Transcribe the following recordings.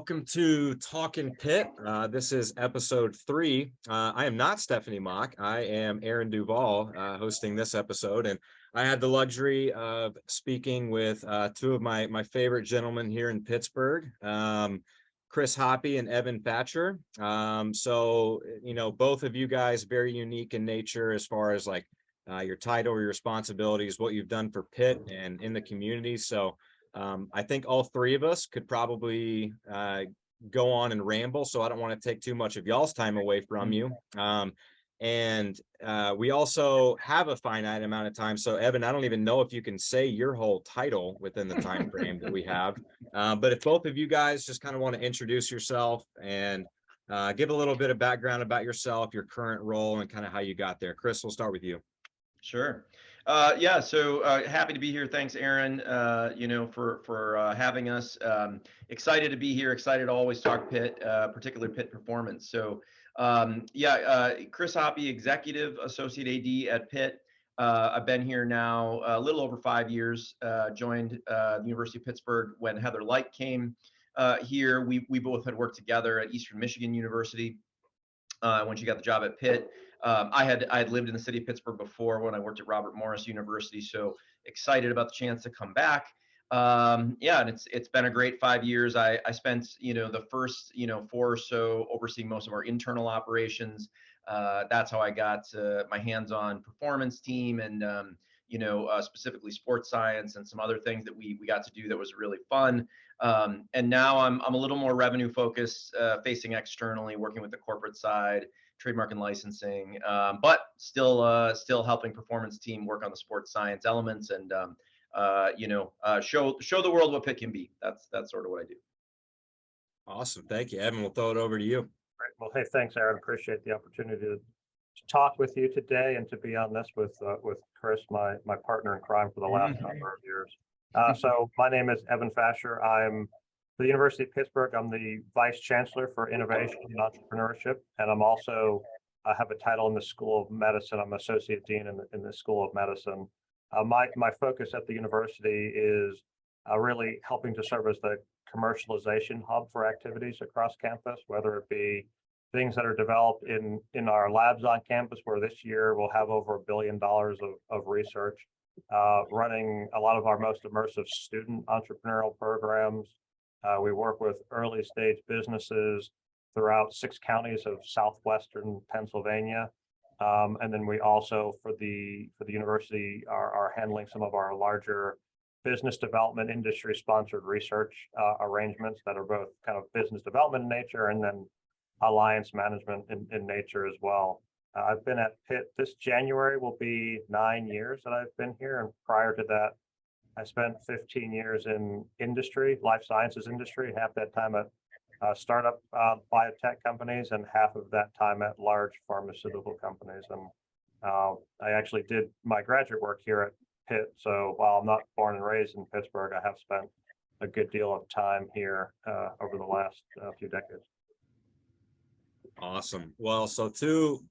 Welcome to Talkin Pitt. This is episode 3. I am not Stephanie Mock. I am Aaron Duvall hosting this episode, and I had the luxury of speaking with two of my favorite gentlemen here in Pittsburgh, Chris Hoppe and Evan Facher. Both of you guys very unique in nature as far as your title, your responsibilities, what you've done for Pitt and in the community. So I think all three of us could probably go on and ramble, so I don't want to take too much of y'all's time away from you. We also have a finite amount of time. So Evan, I don't even know if you can say your whole title within the time frame that we have. But if both of you guys just kind of want to introduce yourself and give a little bit of background about yourself, your current role, and kind of how you got there. Chris, we'll start with you. Sure. Happy to be here. Thanks, Aaron, for having us. Excited to be here. Excited to always talk Pitt, particularly Pitt performance. Chris Hoppe, Executive Associate AD at Pitt. I've been here now a little over 5 years. Joined the University of Pittsburgh when Heather Light came here. We both had worked together at Eastern Michigan University when she got the job at Pitt. I had lived in the city of Pittsburgh before when I worked at Robert Morris University, so excited about the chance to come back. And it's been a great 5 years. I spent the first 4 or so overseeing most of our internal operations. That's how I got my hands on performance team and specifically sports science and some other things that we got to do that was really fun. And now I'm a little more revenue focused, facing externally, working with the corporate side, trademark and licensing, but still helping performance team work on the sports science elements and show the world what Pitt can be. That's sort of what I do. Awesome, thank you, Evan. We'll throw it over to you. Great. Well, hey, thanks, Aaron. Appreciate the opportunity to talk with you today and to be on this with Chris, my partner in crime for the last number of years. So my name is Evan Facher. I'm for the University of Pittsburgh. I'm the Vice Chancellor for Innovation and Entrepreneurship, and I'm also have a title in the School of Medicine. I'm Associate Dean in the School of Medicine. My focus at the university is really helping to serve as the commercialization hub for activities across campus, whether it be things that are developed in our labs on campus, where this year we'll have over $1 billion of research, running a lot of our most immersive student entrepreneurial programs. We work with early stage businesses throughout 6 counties of southwestern Pennsylvania. And then we also, for the university, are handling some of our larger business development industry sponsored research arrangements that are both kind of business development in nature and then alliance management in nature as well. I've been at Pitt. This January will be 9 years that I've been here, and prior to that, I spent 15 years in industry, life sciences industry, half that time at startup biotech companies and half of that time at large pharmaceutical companies. And I actually did my graduate work here at Pitt. So while I'm not born and raised in Pittsburgh, I have spent a good deal of time here over the last few decades. Awesome. Well, so 2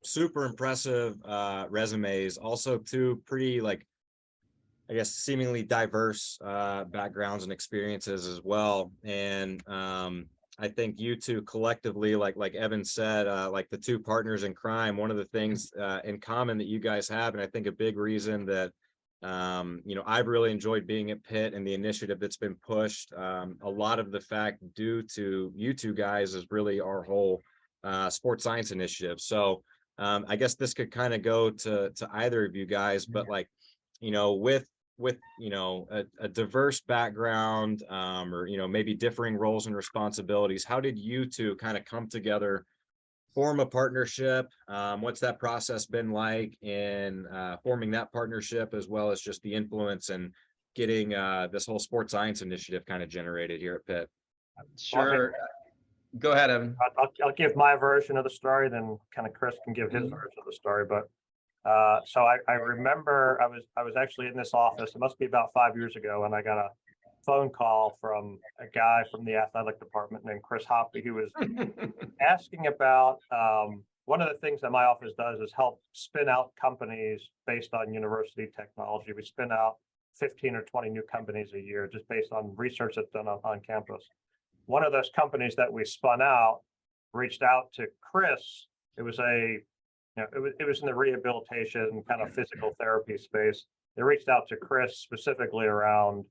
super impressive resumes, also 2 pretty seemingly diverse backgrounds and experiences as well. And I think you two collectively, like Evan said, like the 2 partners in crime, one of the things in common that you guys have, and I think a big reason that I've really enjoyed being at Pitt and the initiative that's been pushed, a lot of the fact due to you 2 guys is really our whole sports science initiative. So I guess this could kind of go to either of you guys, but with a diverse background or maybe differing roles and responsibilities, how did you 2 kind of come together, form a partnership? What's that process been like in forming that partnership, as well as just the influence and getting this whole sports science initiative kind of generated here at Pitt? Sure. Go ahead, Evan. I'll give my version of the story, then kind of Chris can give his version of the story. But so I remember I was actually in this office. It must be about 5 years ago, and I got a phone call from a guy from the athletic department named Chris Hoppe, who was asking about one of the things that my office does is help spin out companies based on university technology. We spin out 15 or 20 new companies a year just based on research that's done on campus. one of those companies that we spun out reached out to Chris. It was it was in the rehabilitation kind of physical therapy space. They reached out to Chris specifically around,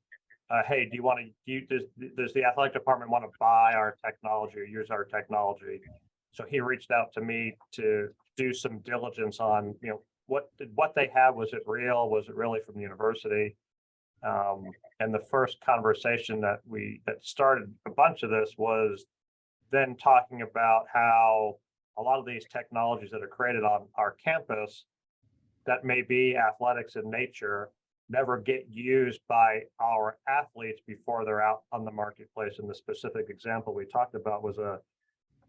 hey, does the athletic department want to buy our technology or use our technology? So he reached out to me to do some diligence on, what they had. Was it real? Was it really from the university? And the first conversation that started a bunch of this was then talking about how a lot of these technologies that are created on our campus that may be athletics in nature never get used by our athletes before they're out on the marketplace. And the specific example we talked about was a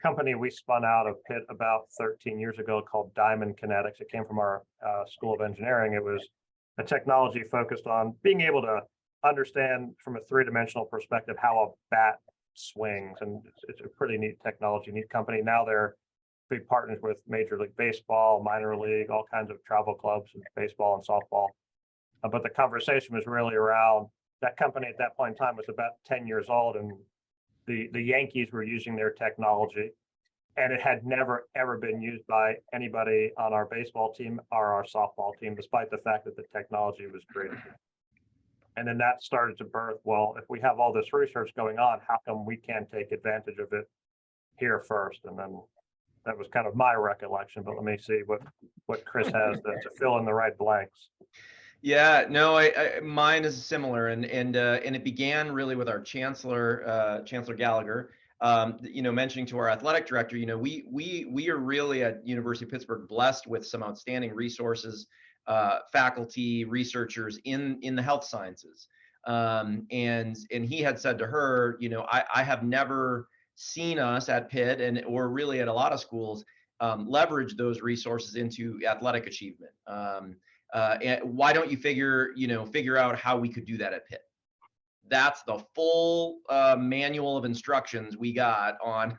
company we spun out of Pitt about 13 years ago called Diamond Kinetics. It came from our School of Engineering. It was a technology focused on being able to understand from a three-dimensional perspective how a bat swings. And it's a pretty neat technology, neat company. Now they're big partners with Major League Baseball, minor league, all kinds of travel clubs, baseball and softball. But the conversation was really around that company at that point in time was about 10 years old, and the Yankees were using their technology, and it had never, ever been used by anybody on our baseball team or our softball team, despite the fact that the technology was created. And then that started to birth, well, if we have all this research going on, how come we can't take advantage of it here first? And then that was kind of my recollection, but let me see what Chris has to fill in the right blanks. Yeah, no, mine is similar, and it began really with our Chancellor, Chancellor Gallagher, mentioning to our athletic director, we are really at University of Pittsburgh blessed with some outstanding resources, faculty, researchers in the health sciences, and he had said to her, I have never seen us at Pitt or really at a lot of schools leverage those resources into athletic achievement. And why don't you figure out how we could do that at Pitt? That's the full manual of instructions we got on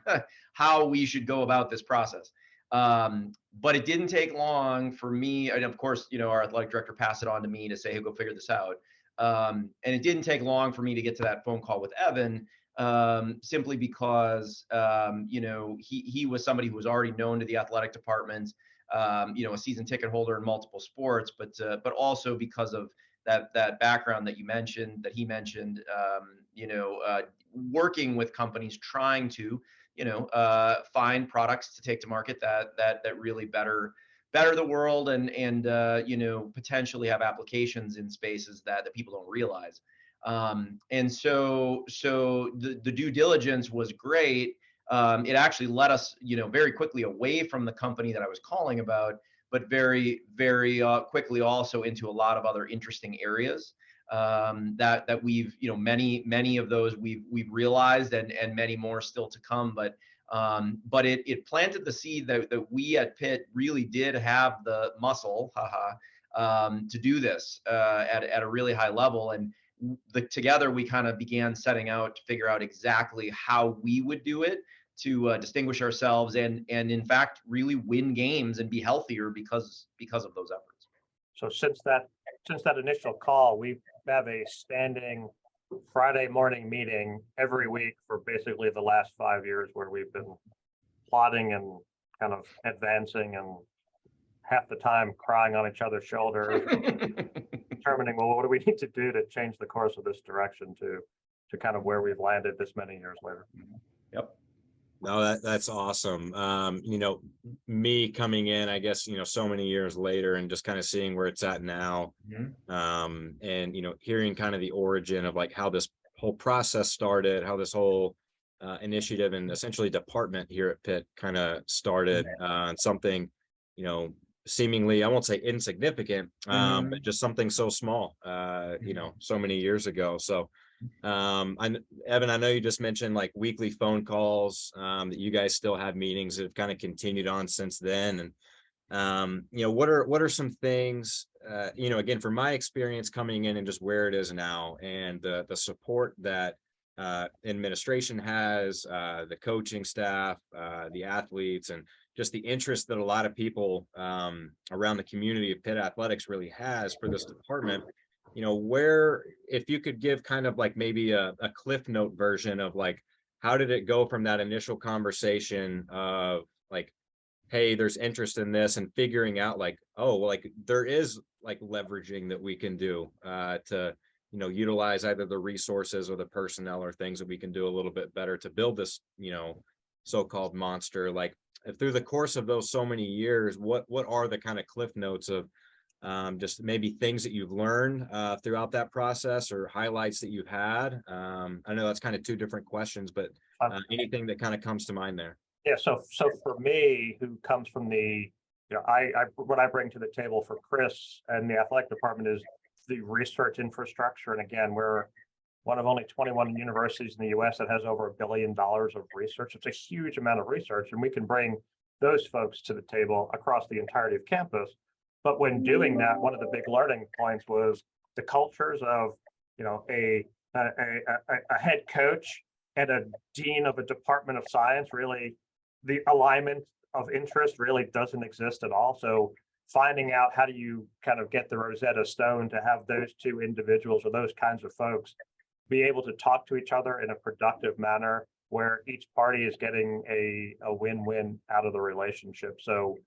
how we should go about this process. But it didn't take long for me, and of course, our athletic director passed it on to me to say, hey, go figure this out. And it didn't take long for me to get to that phone call with Evan, simply because he was somebody who was already known to the athletic department, a season ticket holder in multiple sports, but also because of that background that he mentioned, working with companies trying to find products to take to market that really better the world and potentially have applications in spaces that people don't realize. And so the due diligence was great. It actually led us, very quickly away from the company that I was calling about, but very, very quickly also into a lot of other interesting areas that we've, many of those we've realized, and many more still to come. But it planted the seed that we at Pitt really did have the muscle, to do this at a really high level. And together we kind of began setting out to figure out exactly how we would do it to distinguish ourselves and in fact really win games and be healthier because of those efforts. So since that initial call, we have a standing Friday morning meeting every week for basically the last 5 years, where we've been plotting and kind of advancing, and half the time crying on each other's shoulders, determining, well, what do we need to do to change the course of this direction to kind of where we've landed this many years later. Yep. No, that's awesome. Me coming in, I guess, so many years later and just kind of seeing where it's at now. Mm-hmm. And, hearing kind of the origin of like how this whole process started, how this whole initiative and essentially department here at Pitt kind of started, and something, seemingly, I won't say insignificant, mm-hmm. but just something so small, so many years ago. So, Evan, I know you just mentioned like weekly phone calls, that you guys still have meetings that have kind of continued on since then. And, what are some things, again, from my experience coming in and just where it is now, and the support that administration has, the coaching staff, the athletes, and just the interest that a lot of people around the community of Pitt Athletics really has for this department. Where, if you could give kind of like maybe a Cliff Note version of like how did it go from that initial conversation of like, hey, there's interest in this, and figuring out like, oh, well, like there is like leveraging that we can do to, utilize either the resources or the personnel or things that we can do a little bit better to build this, so-called monster. Like through the course of those so many years, what are the kind of cliff notes of just maybe things that you've learned throughout that process, or highlights that you've had? I know that's kind of two different questions, but anything that kind of comes to mind there. Yeah, so for me, who comes from the, I what I bring to the table for Chris and the athletic department is the research infrastructure. And again, we're one of only 21 universities in the US that has over $1 billion of research. It's a huge amount of research, and we can bring those folks to the table across the entirety of campus. But when doing that, one of the big learning points was the cultures of, a head coach and a dean of a department of science. Really, the alignment of interest really doesn't exist at all. So finding out how do you kind of get the Rosetta Stone to have those two individuals or those kinds of folks be able to talk to each other in a productive manner where each party is getting a win-win out of the relationship. So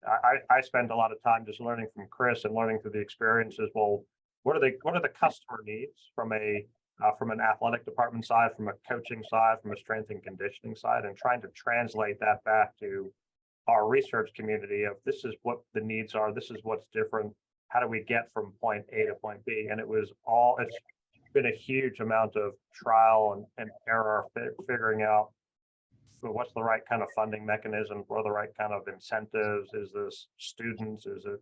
I spend a lot of time just learning from Chris and learning through the experiences. Well, what are the customer needs from an athletic department side, from a coaching side, from a strength and conditioning side, and trying to translate that back to our research community of this is what the needs are, this is what's different, how do we get from point A to point B? And it's been a huge amount of trial and error figuring out what's the right kind of funding mechanism, what are the right kind of incentives, is this students, is it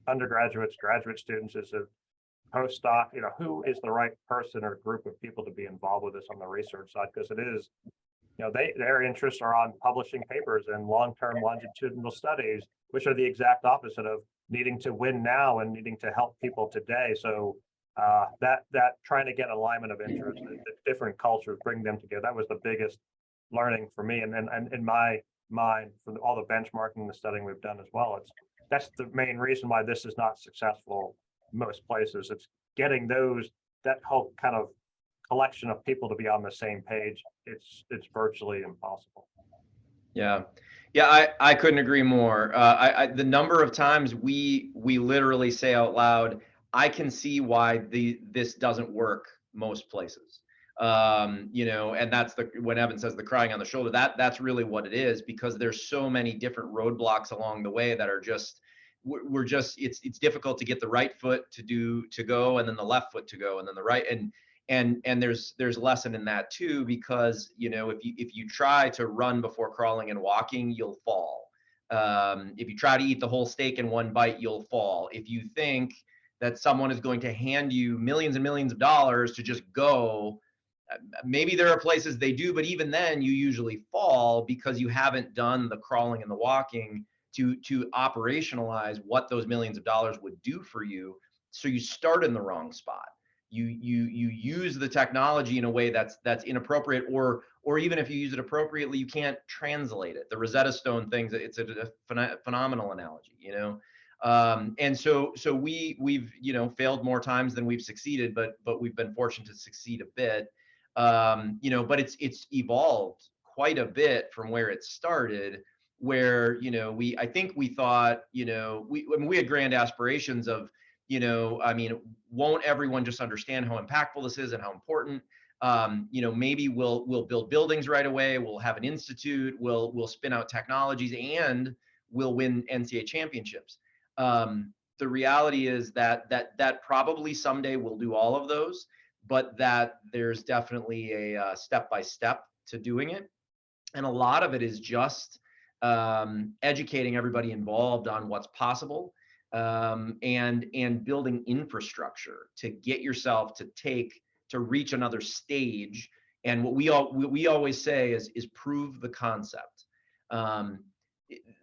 undergraduates, graduate students, is it postdoc, who is the right person or group of people to be involved with this on the research side, because it is, their interests are on publishing papers and long-term longitudinal studies, which are the exact opposite of needing to win now and needing to help people today. So that trying to get alignment of interest, the different cultures, bring them together, that was the biggest learning for me. And in my mind, from all the benchmarking and the studying we've done as well, that's the main reason why this is not successful most places. It's getting that whole kind of collection of people to be on the same page. It's virtually impossible. Yeah. I couldn't agree more. The number of times we literally say out loud, I can see why this doesn't work most places. And that's when Evan says the crying on the shoulder, that's really what it is, because there's so many different roadblocks along the way that are just, it's difficult to get the right foot to go, and then the left foot to go, and then the right, and there's lesson in that too, because if you try to run before crawling and walking, you'll fall. If you try to eat the whole steak in one bite, you'll fall. If you think that someone is going to hand you millions and millions of dollars to just go, maybe there are places they do, but even then you usually fall because you haven't done the crawling and the walking to operationalize what those millions of dollars would do for you. So you start in the wrong spot. You use the technology in a way that's inappropriate, or even if you use it appropriately, you can't translate it. The Rosetta Stone things, it's a phenomenal analogy, and so we've failed more times than we've succeeded, but we've been fortunate to succeed a bit. But it's evolved quite a bit from where it started, where I think we thought we had grand aspirations of won't everyone just understand how impactful this is and how important? Maybe we'll build buildings right away, we'll have an institute, we'll spin out technologies, and we'll win NCAA championships. The reality is that probably someday we'll do all of those, but that there's definitely a step-by-step to doing it. And a lot of it is just educating everybody involved on what's possible, and building infrastructure to get yourself to reach another stage. And what we always say is prove the concept.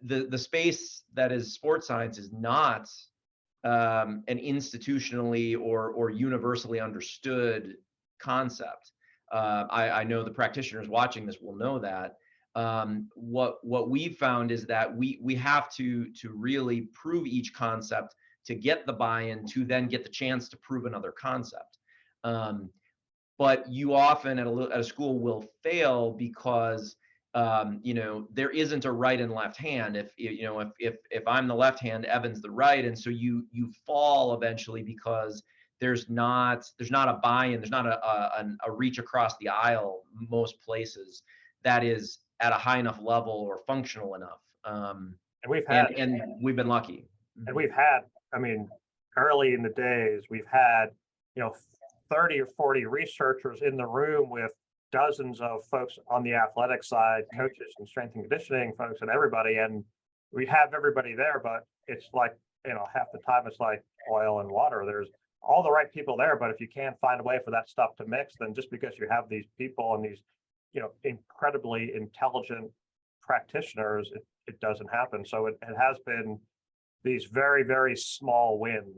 The space that is sports science is not an institutionally or universally understood concept. I know the practitioners watching this will know that. What we've found is that we have to really prove each concept to get the buy-in, to then get the chance to prove another concept. but you often at a school will fail because there isn't a right and left hand. If I'm the left hand, Evan's the right, and so you fall eventually because there's not a buy-in, there's not a reach across the aisle most places that is at a high enough level or functional enough. And we've had, and we've been lucky. and we've had, I mean, early in the days, we've had, 30 or 40 researchers in the room with dozens of folks on the athletic side, coaches and strength and conditioning folks and everybody. And we have everybody there, but it's like, half the time it's like oil and water. There's all the right people there, but if you can't find a way for that stuff to mix, then just because you have these people and these, incredibly intelligent practitioners, it doesn't happen. So it has been these very, very small wins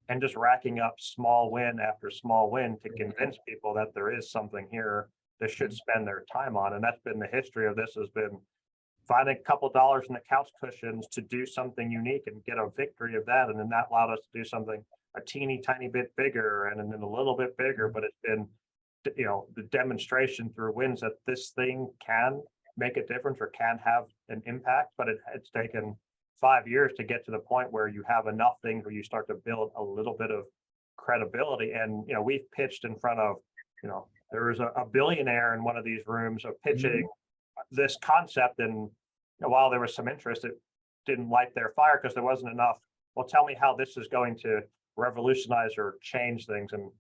and just racking up small win after small win to convince people that there is something here they should spend their time on. And that's been the history of this, has been finding a couple dollars in the couch cushions to do something unique and get a victory of that. And then that allowed us to do something a teeny tiny bit bigger and then a little bit bigger, but it's been, the demonstration through wins that this thing can make a difference or can have an impact, but it's taken 5 years to get to the point where you have enough things where you start to build a little bit of credibility. And, we've pitched in front of, there was a billionaire in one of these rooms of pitching this concept. And while there was some interest, it didn't light their fire because there wasn't enough. Well, tell me how this is going to revolutionize or change things. And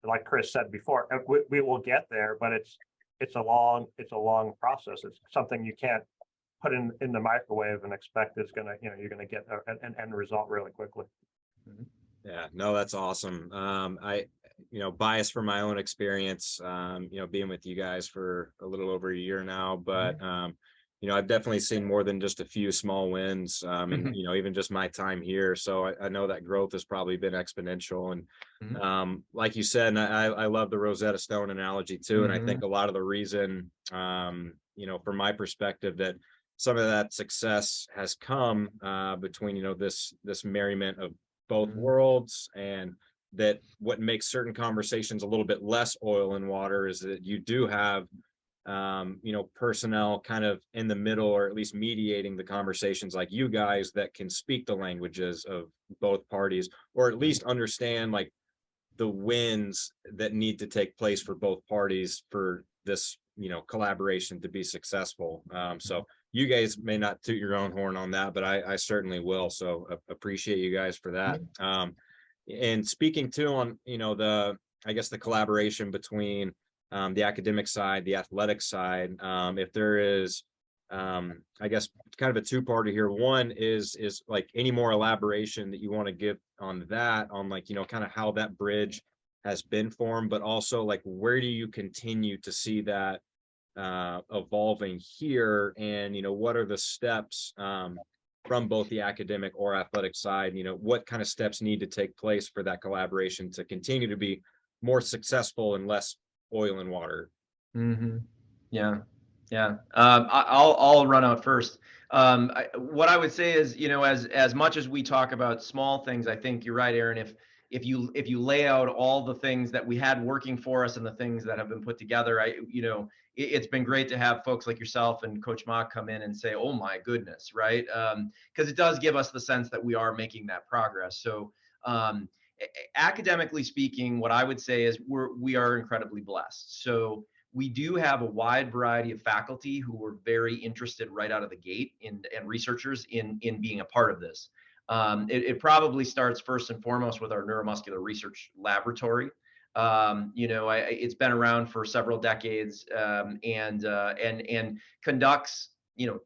like Chris said before, we will get there, but it's a long process. It's something you can't put in the microwave and expect it's gonna, you're gonna get an end result really quickly. Yeah, no, that's awesome. I, biased from my own experience, being with you guys for a little over a year now, but I've definitely seen more than just a few small wins, and even just my time here. So I know that growth has probably been exponential. And like you said, and I love the Rosetta Stone analogy too. And I think a lot of the reason, from my perspective, that some of that success has come between this merriment of both worlds, and that what makes certain conversations a little bit less oil and water is that you do have personnel kind of in the middle, or at least mediating the conversations, like you guys, that can speak the languages of both parties, or at least understand like the wins that need to take place for both parties for this collaboration to be successful. So you guys may not toot your own horn on that, but I certainly will. So appreciate you guys for that. And speaking too on the collaboration between the academic side, the athletic side, if there is kind of a two-parter here. One is like any more elaboration that you want to give on that, on kind of how that bridge has been formed, but also like where do you continue to see that evolving here, and what are the steps from both the academic or athletic side? What kind of steps need to take place for that collaboration to continue to be more successful and less oil and water? Yeah. I'll run out first. What I would say is, as much as we talk about small things, I think you're right, Aaron. If you lay out all the things that we had working for us and the things that have been put together, it's been great to have folks like yourself and Coach Mock come in and say, "Oh my goodness," right? Because it does give us the sense that we are making that progress. So, academically speaking, what I would say is we are incredibly blessed. So we do have a wide variety of faculty who were very interested right out of the gate and researchers in being a part of this. It probably starts first and foremost with our neuromuscular research laboratory. It's been around for several decades, and conducts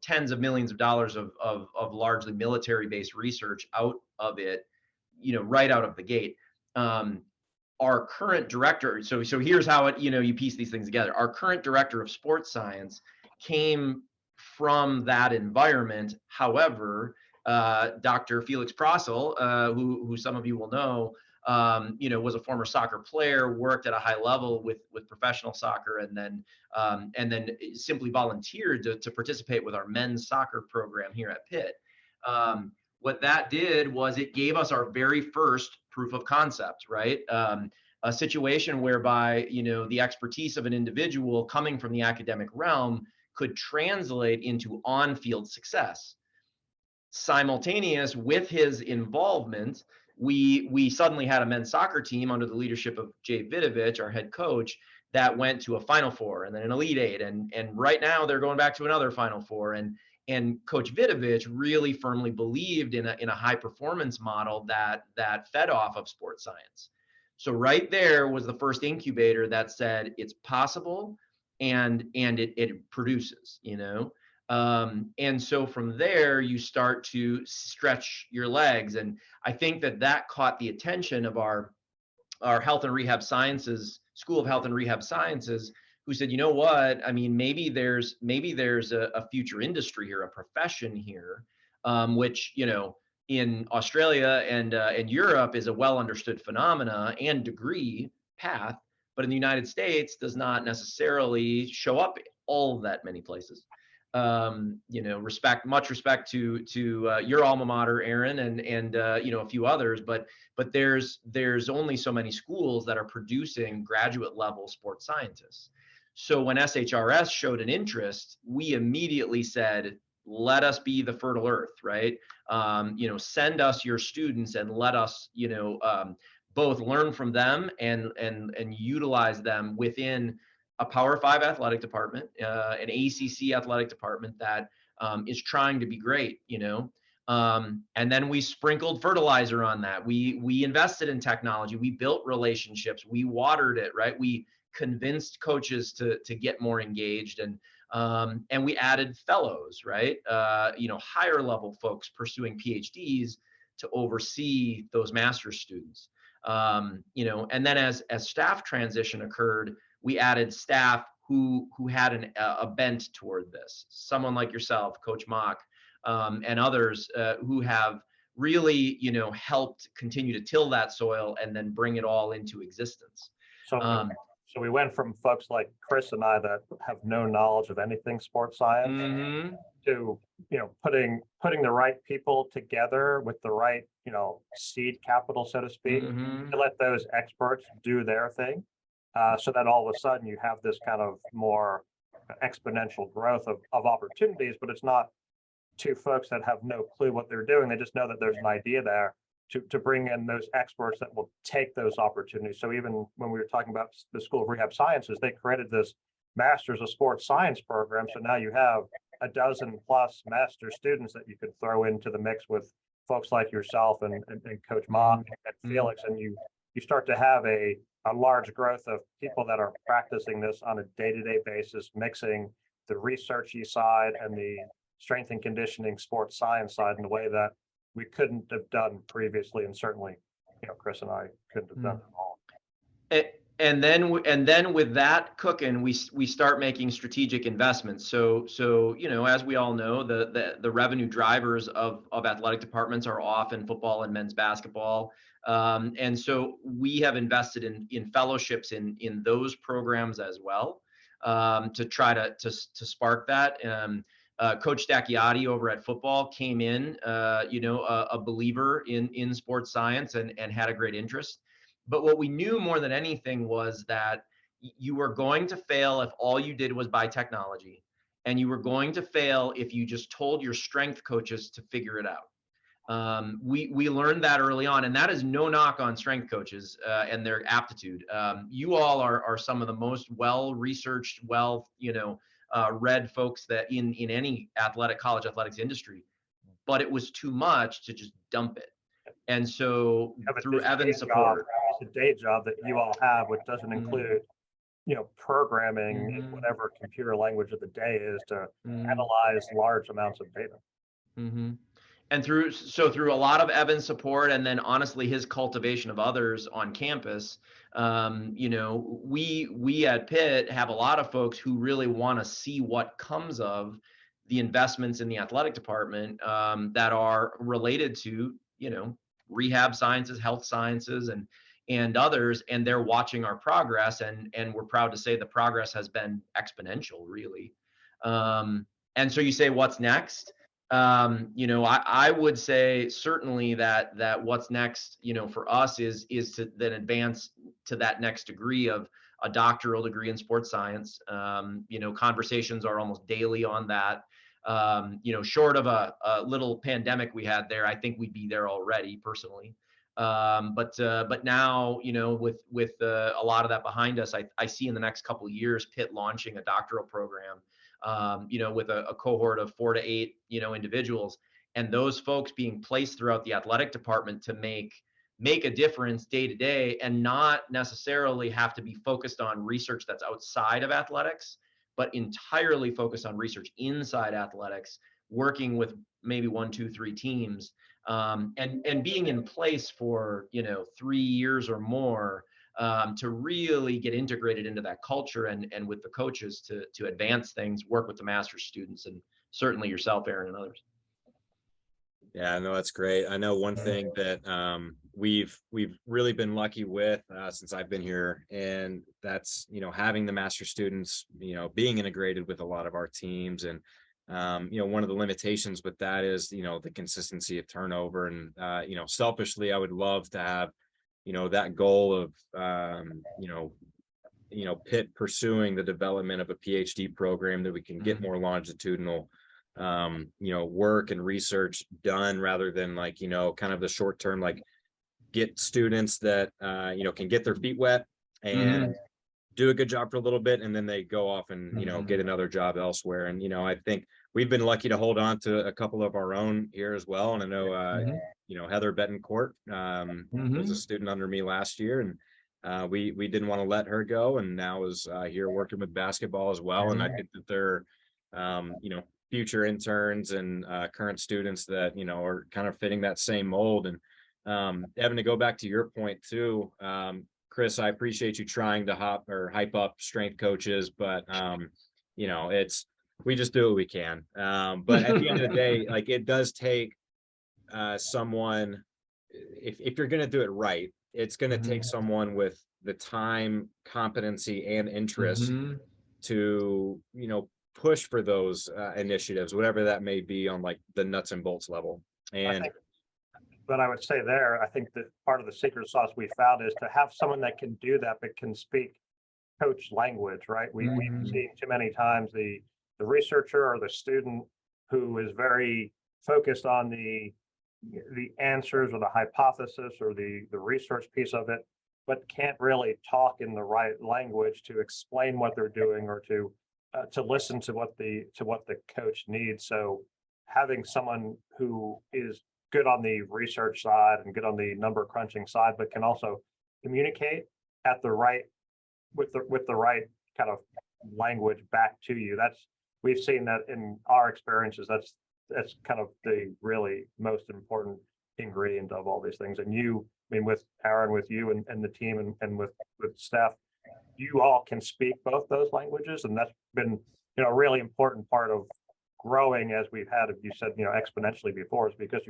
tens of millions of dollars of largely military-based research out of it, right out of the gate. Our current director, so here's how it, you piece these things together. Our current director of sports science came from that environment. However, Dr. Felix Prossel, who some of you will know, was a former soccer player, worked at a high level with professional soccer, and then simply volunteered to participate with our men's soccer program here at Pitt. What that did was it gave us our very first proof of concept, right? a situation whereby, the expertise of an individual coming from the academic realm could translate into on-field success. Simultaneous with his involvement, we suddenly had a men's soccer team under the leadership of Jay Vidovich, our head coach, that went to a Final Four and then an Elite Eight, and right now they're going back to another Final Four. And Coach Vidovich really firmly believed in a high performance model that fed off of sports science. So right there was the first incubator that said it's possible, and it produces, and so from there you start to stretch your legs. And I think that caught the attention of our Health and Rehab Sciences, School of Health and Rehab Sciences, who said, you know what, I mean, maybe there's a future industry here, a profession here, which, in Australia and Europe is a well understood phenomena and degree path, but in the United States does not necessarily show up all that many places. Much respect to your alma mater, Aaron, and a few others, but there's only so many schools that are producing graduate level sports scientists. So when SHRS showed an interest, we immediately said, let us be the fertile earth, right? Send us your students and let us, both learn from them and utilize them within a Power 5 athletic department, an ACC athletic department that is trying to be great, and then we sprinkled fertilizer on that. We invested in technology. We built relationships. We watered it, right? We convinced coaches to get more engaged, and we added fellows, right? Higher level folks pursuing PhDs to oversee those master's students. And then as staff transition occurred, we added staff who had a bent toward this. Someone like yourself, Coach Mock, and others who have really, helped continue to till that soil and then bring it all into existence. So we went from folks like Chris and I that have no knowledge of anything sports science to, putting the right people together with the right, seed capital, so to speak, to let those experts do their thing. So that all of a sudden you have this kind of more exponential growth of opportunities, but it's not two folks that have no clue what they're doing. They just know that there's an idea there to bring in those experts that will take those opportunities. So even when we were talking about the School of Rehab Sciences, they created this Masters of Sports Science program. So now you have a dozen plus master students that you could throw into the mix with folks like yourself and Coach Mock and Felix, and you start to have a large growth of people that are practicing this on a day-to-day basis, mixing the researchy side and the strength and conditioning sports science side in a way that we couldn't have done previously, and certainly, Chris and I couldn't have done it all. And then with that cooking, we start making strategic investments. So as we all know, the revenue drivers of athletic departments are often football and men's basketball. And so we have invested in fellowships in those programs as well, to try to spark that. Coach Stacchiotti over at football came in, a believer in sports science and had a great interest. But what we knew more than anything was that you were going to fail if all you did was buy technology, and you were going to fail if you just told your strength coaches to figure it out. We learned that early on, and that is no knock on strength coaches and their aptitude. You all are some of the most well-researched, read folks that in any college athletics industry, but it was too much to just dump it. And so through Evan's support, it's a day job that you all have, which doesn't include, programming in whatever computer language of the day is to analyze large amounts of data. And through a lot of Evan's support, and then honestly his cultivation of others on campus, we at Pitt have a lot of folks who really want to see what comes of the investments in the athletic department that are related to, rehab sciences, health sciences, and others, and they're watching our progress, and we're proud to say the progress has been exponential, really. And so you say, what's next? I would say certainly that what's next, for us is to then advance to that next degree of a doctoral degree in sports science. Conversations are almost daily on that. Short of a little pandemic we had there, I think we'd be there already personally. But now, with a lot of that behind us, I see in the next couple of years Pitt launching a doctoral program, with a cohort of 4 to 8, individuals, and those folks being placed throughout the athletic department to make a difference day to day, and not necessarily have to be focused on research that's outside of athletics, but entirely focused on research inside athletics, working with maybe 1, 2, 3 teams, and being in place for 3 years or more, to really get integrated into that culture, and with the coaches to advance things, work with the master's students, and certainly yourself, Aaron, and others. Yeah, no, that's great. I know one thing that we've really been lucky with since I've been here, and that's having the master students being integrated with a lot of our teams. And one of the limitations with that is the consistency of turnover. And selfishly, I would love to have that goal of Pitt pursuing the development of a PhD program that we can get more longitudinal work and research done, rather than kind of the short term, get students that can get their feet wet and do a good job for a little bit, and then they go off and get another job elsewhere. And I think we've been lucky to hold on to a couple of our own here as well. And I know Heather Betancourt was a student under me last year, and we didn't want to let her go, and now is here working with basketball as well. And I think that they're future interns and current students that are kind of fitting that same mold. And Evan, to go back to your point too, Chris, I appreciate you trying to hype up strength coaches, but we just do what we can. But at the end of the day, it does take someone, if you're going to do it right, it's going to take someone with the time, competency, and interest to push for those initiatives, whatever that may be, on the nuts and bolts level. And but I would say I think that part of the secret sauce we found is to have someone that can do that, but can speak coach language, right? We've seen too many times the researcher or the student who is very focused on the answers or the hypothesis or the research piece of it, but can't really talk in the right language to explain what they're doing, or to listen to what the coach needs. So having someone who is good on the research side and good on the number crunching side, but can also communicate at the right with the right kind of language back to you. We've seen that in our experiences. That's kind of the really most important ingredient of all these things. And with Aaron, with you and the team, and with staff, you all can speak both those languages, and that's been a really important part of growing, as we've had, you said, exponentially before, is because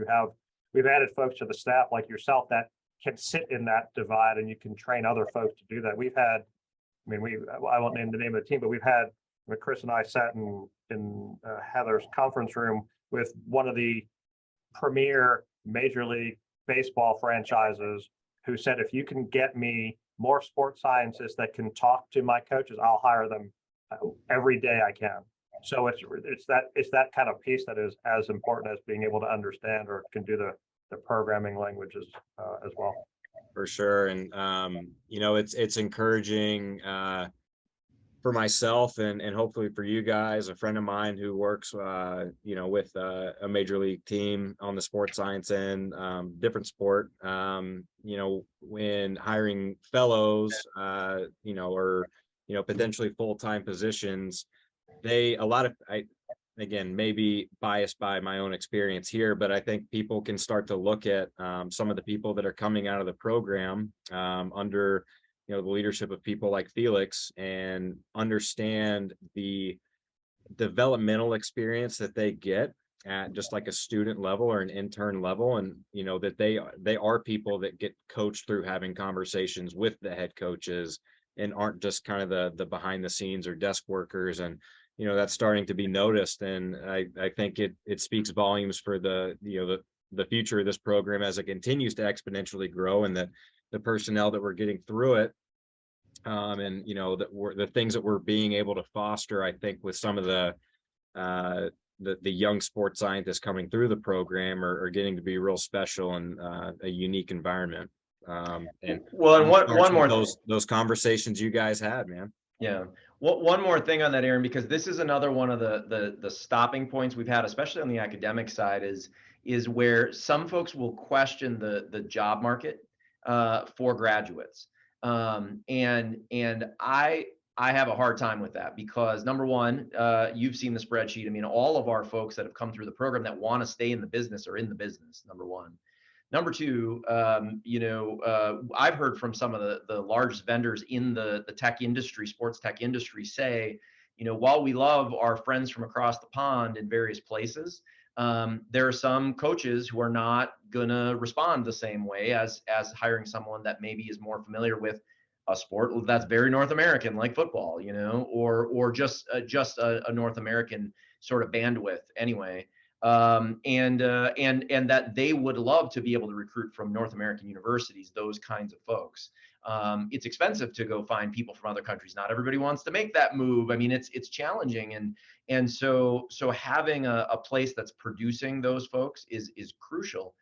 we've added folks to the staff like yourself that can sit in that divide, and you can train other folks to do that. We've had, I won't name the name of the team, but we've had, Chris and I sat in Heather's conference room with one of the premier Major League Baseball franchises, who said, if you can get me more sports scientists that can talk to my coaches, I'll hire them every day I can. So it's that kind of piece that is as important as being able to understand or can do the programming languages as well. For sure. And it's encouraging for myself, and hopefully for you guys. A friend of mine who works with a major league team on the sports science end, different sport, when hiring fellows, or potentially full-time positions, again, maybe biased by my own experience here, but I think people can start to look at some of the people that are coming out of the program under the leadership of people like Felix, and understand the developmental experience that they get at just like a student level or an intern level, and that they are people that get coached through having conversations with the head coaches, and aren't just kind of the behind the scenes or desk workers. And that's starting to be noticed. And I think it speaks volumes for the future of this program as it continues to exponentially grow, and the personnel that we're getting through it. And the things that we're being able to foster, I think, with some of the young sports scientists coming through the program are getting to be real special and a unique environment. And one more those conversations you guys had, man. Yeah. One more thing on that, Aaron, because this is another one of the stopping points we've had, especially on the academic side, is where some folks will question the job market for graduates. And I have a hard time with that because, number one, you've seen the spreadsheet. I mean, all of our folks that have come through the program that want to stay in the business are in the business, number one. Number two, I've heard from some of the largest vendors in the tech industry, sports tech industry, say, while we love our friends from across the pond in various places, there are some coaches who are not gonna respond the same way as hiring someone that maybe is more familiar with a sport that's very North American, like football, or just a North American sort of bandwidth anyway. And that they would love to be able to recruit from North American universities, those kinds of folks. It's expensive to go find people from other countries. Not everybody wants to make that move. I mean, it's challenging, and so having a place that's producing those folks is crucial.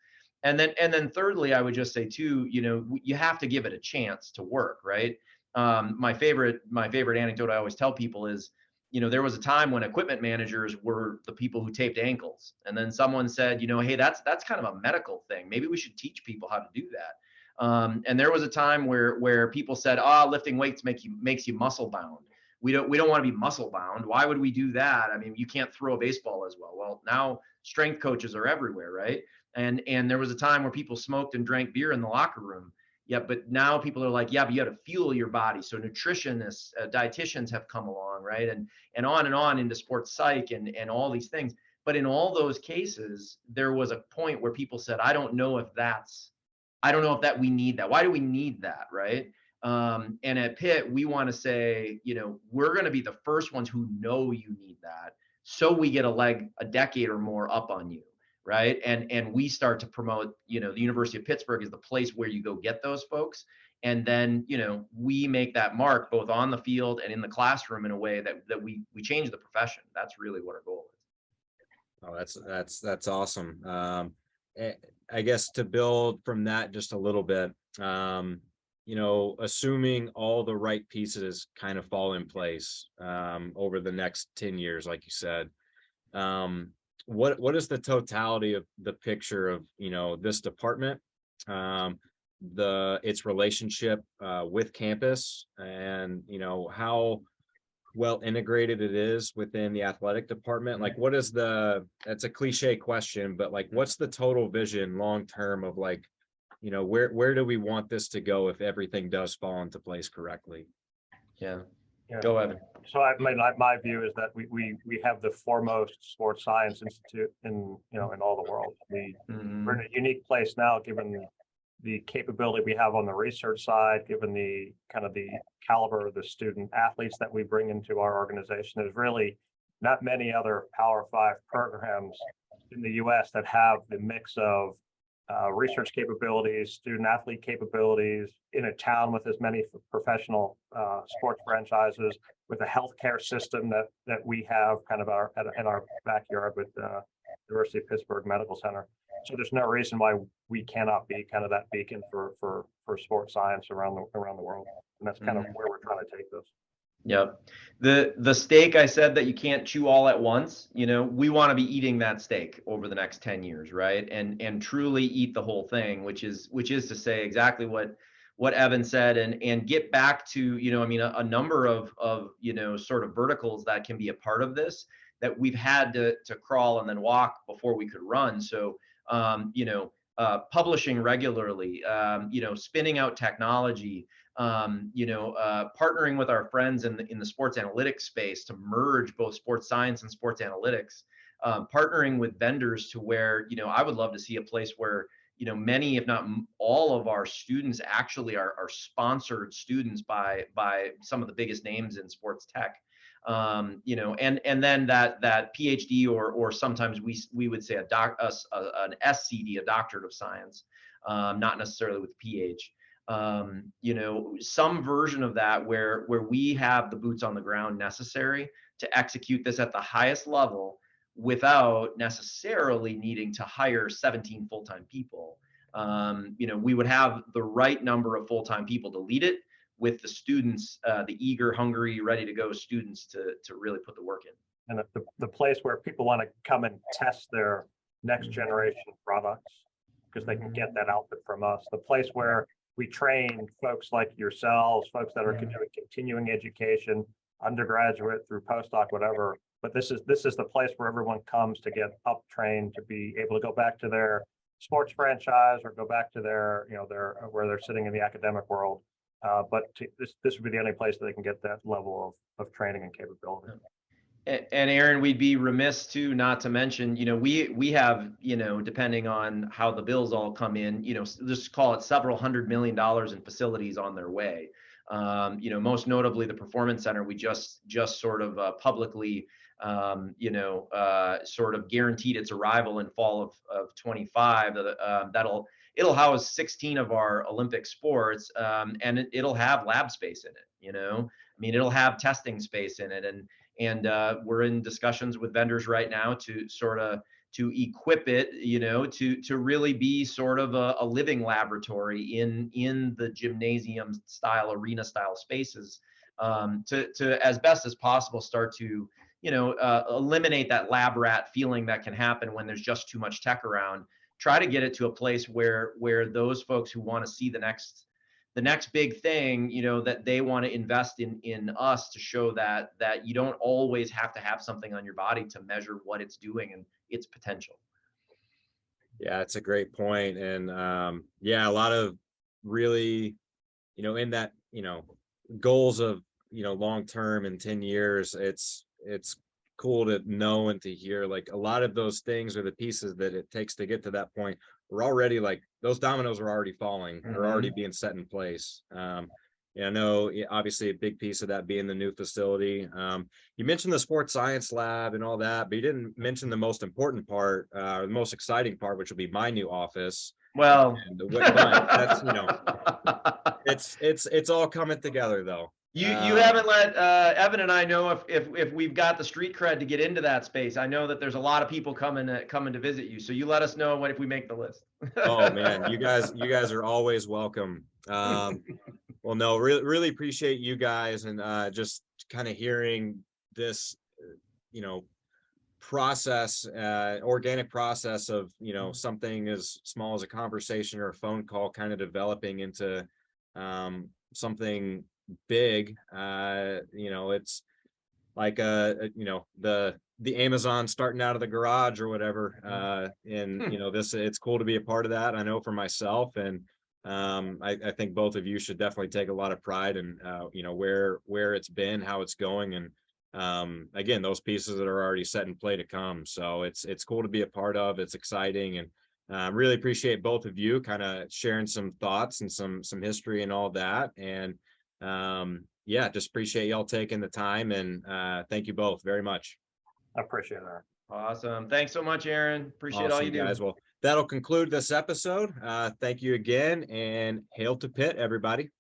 And then thirdly, I would just say too, you have to give it a chance to work, right? My favorite anecdote I always tell people is, there was a time when equipment managers were the people who taped ankles. And then someone said, hey, that's kind of a medical thing. Maybe we should teach people how to do that. And there was a time where people said, lifting weights makes you muscle bound. We don't want to be muscle bound. Why would we do that? I mean, you can't throw a baseball as well. Well, now strength coaches are everywhere, right? And there was a time where people smoked and drank beer in the locker room. Yeah, but now people are like, but you got to fuel your body. So nutritionists, dietitians have come along, right? And on into sports psych and all these things. But in all those cases, there was a point where people said, I don't know if we need that. Why do we need that, right? And at Pitt, we want to say, we're going to be the first ones who know you need that, so we get a decade or more up on you. Right. And we start to promote, the University of Pittsburgh is the place where you go get those folks. And then, we make that mark both on the field and in the classroom in a way that we change the profession. That's really what our goal is. Oh, that's awesome. I guess to build from that just a little bit, assuming all the right pieces kind of fall in place over the next 10 years, like you said, what is the totality of the picture of this department, its relationship with campus, and how well integrated it is within the athletic department? Like, that's a cliche question, but like, what's the total vision long term of like, where do we want this to go if everything does fall into place correctly? Yeah. Go, Evan. So my view is that we have the foremost sports science institute in all the world. We're in a unique place now, given the capability we have on the research side, given the kind of the caliber of the student athletes that we bring into our organization. There's really not many other Power 5 programs in the U.S. that have the mix of research capabilities, student athlete capabilities, in a town with as many professional sports franchises, with a healthcare system that we have kind of in our backyard with the University of Pittsburgh Medical Center. So there's no reason why we cannot be kind of that beacon for sports science around the world. And that's kind of where we're trying to take this. Yep. The steak I said that you can't chew all at once, we want to be eating that steak over the next 10 years, right? And truly eat the whole thing, which is to say exactly what Evan said, and get back to, a number of sort of verticals that can be a part of this, that we've had to crawl and then walk before we could run. So, publishing regularly, spinning out technology, partnering with our friends in the sports analytics space to merge both sports science and sports analytics, partnering with vendors to where, I would love to see a place where, many, if not all of our students actually are sponsored students by some of the biggest names in sports tech. You know, and then that PhD or sometimes we would say an SCD, a doctorate of science, not necessarily with PH. You know, some version of that where we have the boots on the ground necessary to execute this at the highest level without necessarily needing to hire 17 full-time people. You know, we would have the right number of full-time people to lead it, with the students, the eager, hungry, ready to go students to really put the work in. And the place where people want to come and test their next generation products, because they can get that output from us. The place where we train folks like yourselves, folks that are doing continuing education, undergraduate through postdoc, whatever. But this is the place where everyone comes to get up trained, to be able to go back to their sports franchise or go back to their, you know, where they're sitting in the academic world. But this would be the only place that they can get that level of training and capability. And Aaron, we'd be remiss too not to mention, you know, we have, you know, depending on how the bills all come in, you know, just call it several $100 million in facilities on their way. You know, most notably the Performance Center, we just sort of publicly, you know, sort of guaranteed its arrival in fall of 25. It'll house 16 of our Olympic sports, and it'll have lab space in it. You know, I mean, it'll have testing space in it, and we're in discussions with vendors right now to sort of equip it, you know, to really be sort of a living laboratory in the gymnasium style, arena style spaces, to as best as possible start to, you know, eliminate that lab rat feeling that can happen when there's just too much tech around. Try to get it to a place where those folks who want to see the next big thing, you know, that they want to invest in us to show that you don't always have to have something on your body to measure what it's doing and its potential. Yeah, it's a great point. And yeah, a lot of really, you know, in that, you know, goals of, you know, long term in 10 years, it's cool to know and to hear like a lot of those things are the pieces that it takes to get to that point. We're already like those dominoes are already falling, are already being set in place. Yeah, I know obviously a big piece of that being the new facility. You mentioned the sports science lab and all that, but you didn't mention the most important part, the most exciting part, which will be my new office. Well, but that's, you know, it's all coming together though. You haven't let Evan and I know if we've got the street cred to get into that space. I know that there's a lot of people coming to visit you, so you let us know if we make the list. Oh man, you guys are always welcome. Well, no, really appreciate you guys and just kind of hearing this, you know, process, organic process of, you know, something as small as a conversation or a phone call kind of developing into something big. You know, it's like you know, the Amazon starting out of the garage or whatever. And you know, it's cool to be a part of that. I know for myself, and I think both of you should definitely take a lot of pride in you know, where it's been, how it's going, and again, those pieces that are already set in play to come. So it's cool to be a part of. It's exciting, and really appreciate both of you kind of sharing some thoughts and some history and all that. And yeah, just appreciate y'all taking the time, and thank you both very much. I appreciate it. Awesome. Thanks so much, Aaron. Appreciate all you do. Guys. Well, that'll conclude this episode. Thank you again, and hail to Pitt, everybody.